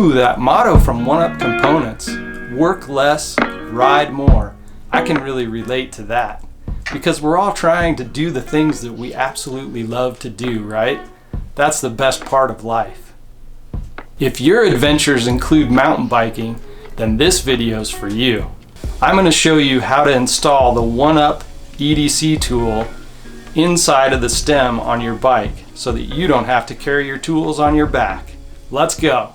Ooh, that motto from OneUp Components, work less, ride more. I can really relate to that because we're all trying to do the things that we absolutely love to do, right? That's the best part of life. If your adventures include mountain biking, then this video's for you. I'm going to show you how to install the OneUp EDC tool inside of the stem on your bike so that you don't have to carry your tools on your back. Let's go.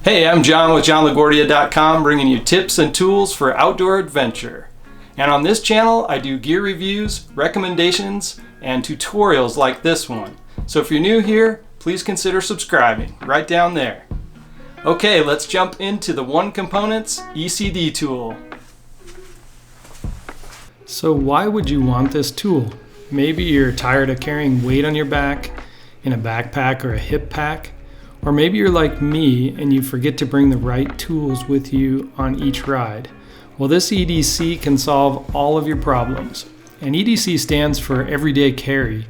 Hey, I'm John with JohnLaGuardia.com, bringing you tips and tools for outdoor adventure. And on this channel, I do gear reviews, recommendations, and tutorials like this one. So if you're new here, please consider subscribing right down there. Okay, let's jump into the One Components ECD tool. So why would you want this tool? Maybe you're tired of carrying weight on your back in a backpack or a hip pack. Or maybe you're like me and you forget to bring the right tools with you on each ride. Well, this EDC can solve all of your problems. And EDC stands for Everyday Carry,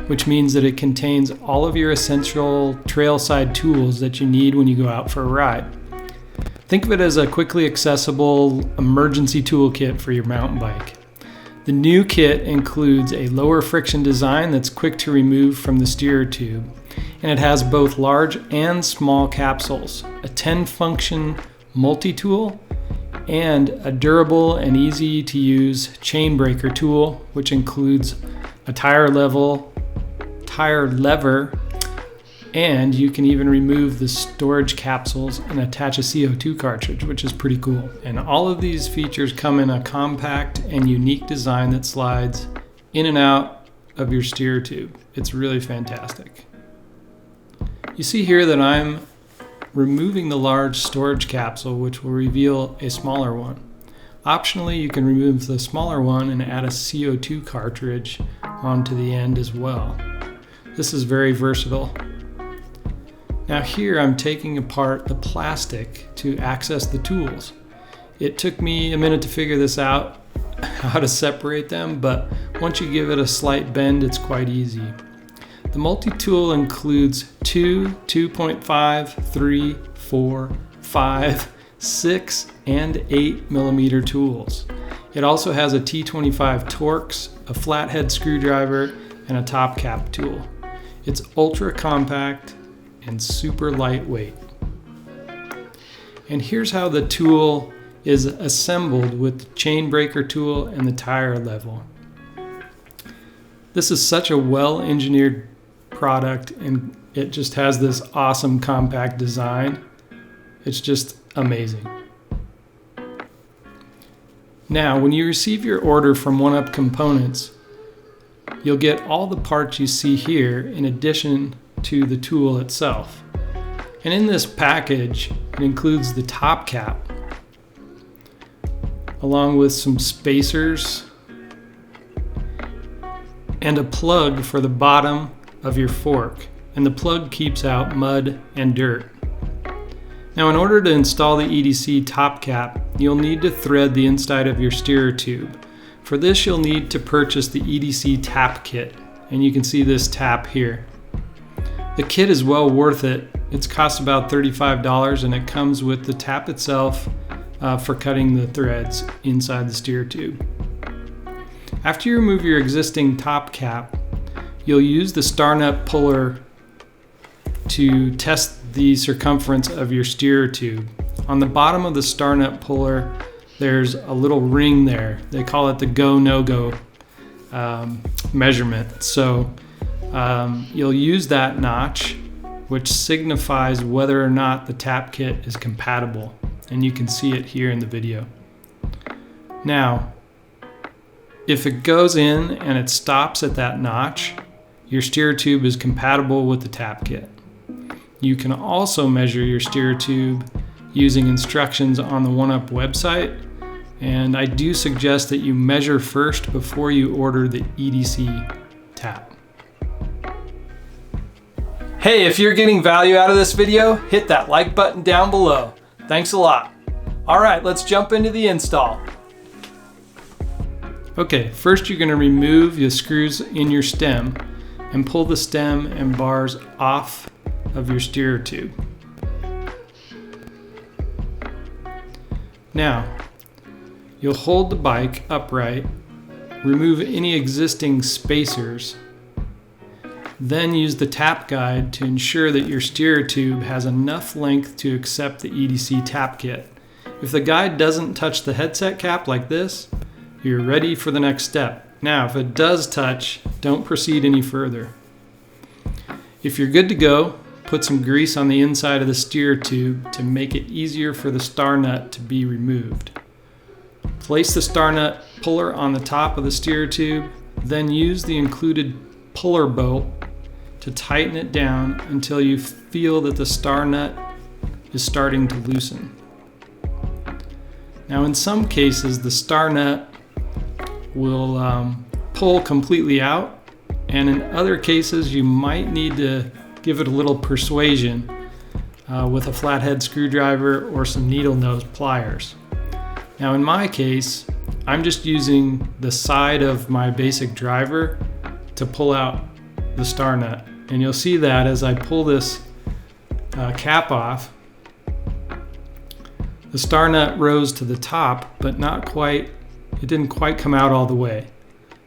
which means that it contains all of your essential trailside tools that you need when you go out for a ride. Think of it as a quickly accessible emergency toolkit for your mountain bike. The new kit includes a lower friction design that's quick to remove from the steerer tube. And it has both large and small capsules, a 10-function multi-tool, and a durable and easy to use chain breaker tool, which includes a tire lever, and you can even remove the storage capsules and attach a CO2 cartridge, which is pretty cool. And all of these features come in a compact and unique design that slides in and out of your steerer tube. It's really fantastic. You see here that I'm removing the large storage capsule, which will reveal a smaller one. Optionally, you can remove the smaller one and add a CO2 cartridge onto the end as well. This is very versatile. Now here I'm taking apart the plastic to access the tools. It took me a minute to figure this out, how to separate them, but once you give it a slight bend, it's quite easy. The multi-tool includes 2, 2.5, 3, 4, 5, 6, and 8 millimeter tools. It also has a T25 Torx, a flathead screwdriver, and a top cap tool. It's ultra compact and super lightweight. And here's how the tool is assembled with the chain breaker tool and the tire level. This is such a well-engineered product, and it just has this awesome compact design. It's just amazing. Now, when you receive your order from OneUp Components, you'll get all the parts you see here in addition to the tool itself. And in this package, it includes the top cap, along with some spacers and a plug for the bottom of your fork, and the plug keeps out mud and dirt. Now, in order to install the EDC top cap, you'll need to thread the inside of your steerer tube. For this, you'll need to purchase the EDC Tap Kit, and you can see this tap here. The kit is well worth it. It's cost about $35, and it comes with the tap itself for cutting the threads inside the steerer tube. After you remove your existing top cap, you'll use the star nut puller to test the circumference of your steerer tube. On the bottom of the star nut puller, there's a little ring there. They call it the go, no-go measurement. So you'll use that notch, which signifies whether or not the tap kit is compatible. And you can see it here in the video. Now, if it goes in and it stops at that notch, your steerer tube is compatible with the tap kit. You can also measure your steerer tube using instructions on the OneUp website, And I do suggest that you measure first before you order the EDC tap. Hey, if you're getting value out of this video, hit that like button down below. Thanks a lot. All right, let's jump into the install. Okay, first you're going to remove the screws in your stem and pull the stem and bars off of your steer tube. Now, you'll hold the bike upright, remove any existing spacers, then use the tap guide to ensure that your steer tube has enough length to accept the EDC tap kit. If the guide doesn't touch the headset cap like this, you're ready for the next step. Now, if it does touch, don't proceed any further. If you're good to go, put some grease on the inside of the steer tube to make it easier for the star nut to be removed. Place the star nut puller on the top of the steer tube, then use the included puller bolt to tighten it down until you feel that the star nut is starting to loosen. Now, in some cases, the star nut will pull completely out, and in other cases, you might need to give it a little persuasion with a flathead screwdriver or some needle nose pliers. Now, in my case, I'm just using the side of my basic driver to pull out the star nut. And you'll see that as I pull this cap off, the star nut rose to the top, but not quite, it didn't quite come out all the way.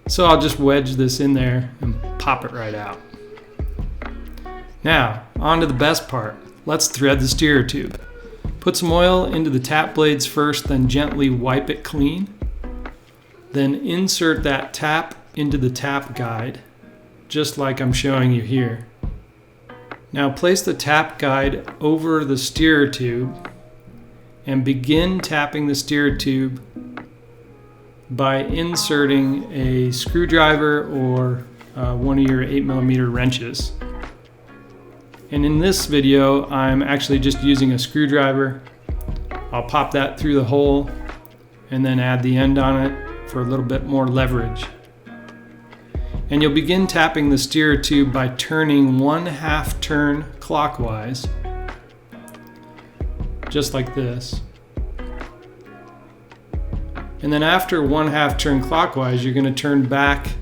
So I'll just wedge this in there and pop it right out. Now, on to the best part. Let's thread the steer tube. Put some oil into the tap blades first, then gently wipe it clean. Then insert that tap into the tap guide, just like I'm showing you here. Now place the tap guide over the steer tube and begin tapping the steer tube by inserting a screwdriver or one of your 8mm wrenches. And in this video, I'm actually just using a screwdriver. I'll pop that through the hole and then add the end on it for a little bit more leverage. And you'll begin tapping the steer tube by turning 1/2 turn clockwise, just like this. And then after 1/2 turn clockwise, you're going to turn back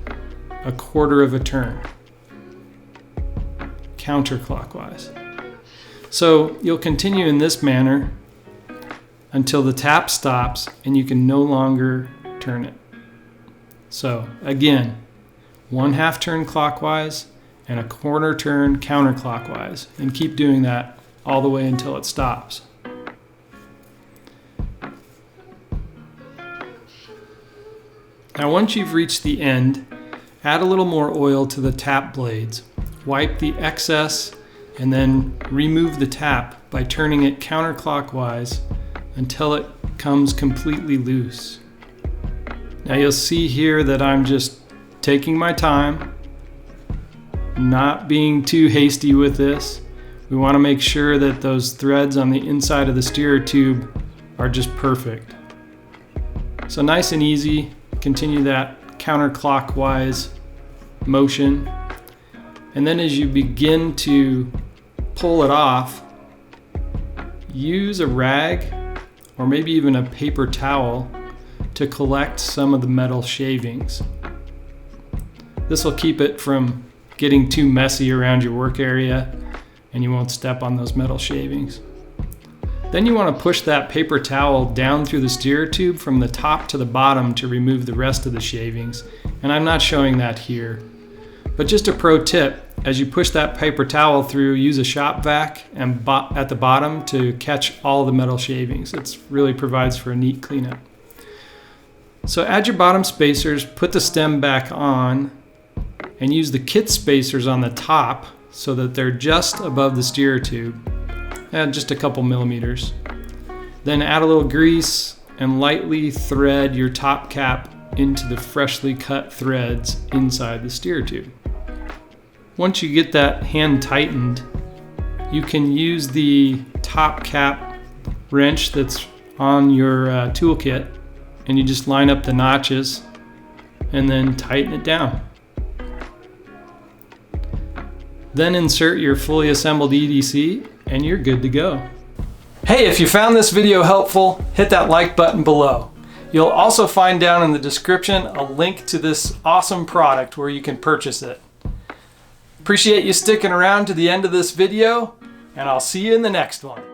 1/4 of a turn, counterclockwise. So you'll continue in this manner until the tap stops and you can no longer turn it. So again, 1/2 turn clockwise and 1/4 turn counterclockwise, and keep doing that all the way until it stops. Now once you've reached the end, add a little more oil to the tap blades. Wipe the excess and then remove the tap by turning it counterclockwise until it comes completely loose. Now you'll see here that I'm just taking my time, not being too hasty with this. We want to make sure that those threads on the inside of the steer tube are just perfect. So nice and easy, continue that counterclockwise motion. And then as you begin to pull it off, use a rag or maybe even a paper towel to collect some of the metal shavings. This will keep it from getting too messy around your work area and you won't step on those metal shavings. Then you want to push that paper towel down through the steer tube from the top to the bottom to remove the rest of the shavings. And I'm not showing that here. But just a pro tip, as you push that paper towel through, use a shop vac and at the bottom to catch all the metal shavings. It really provides for a neat cleanup. So add your bottom spacers, put the stem back on, and use the kit spacers on the top so that they're just above the steer tube, and just a couple millimeters. Then add a little grease and lightly thread your top cap into the freshly cut threads inside the steer tube. Once you get that hand tightened, you can use the top cap wrench that's on your toolkit and you just line up the notches and then tighten it down. Then insert your fully assembled EDC and you're good to go. Hey, if you found this video helpful, hit that like button below. You'll also find down in the description a link to this awesome product where you can purchase it. Appreciate you sticking around to the end of this video, and I'll see you in the next one.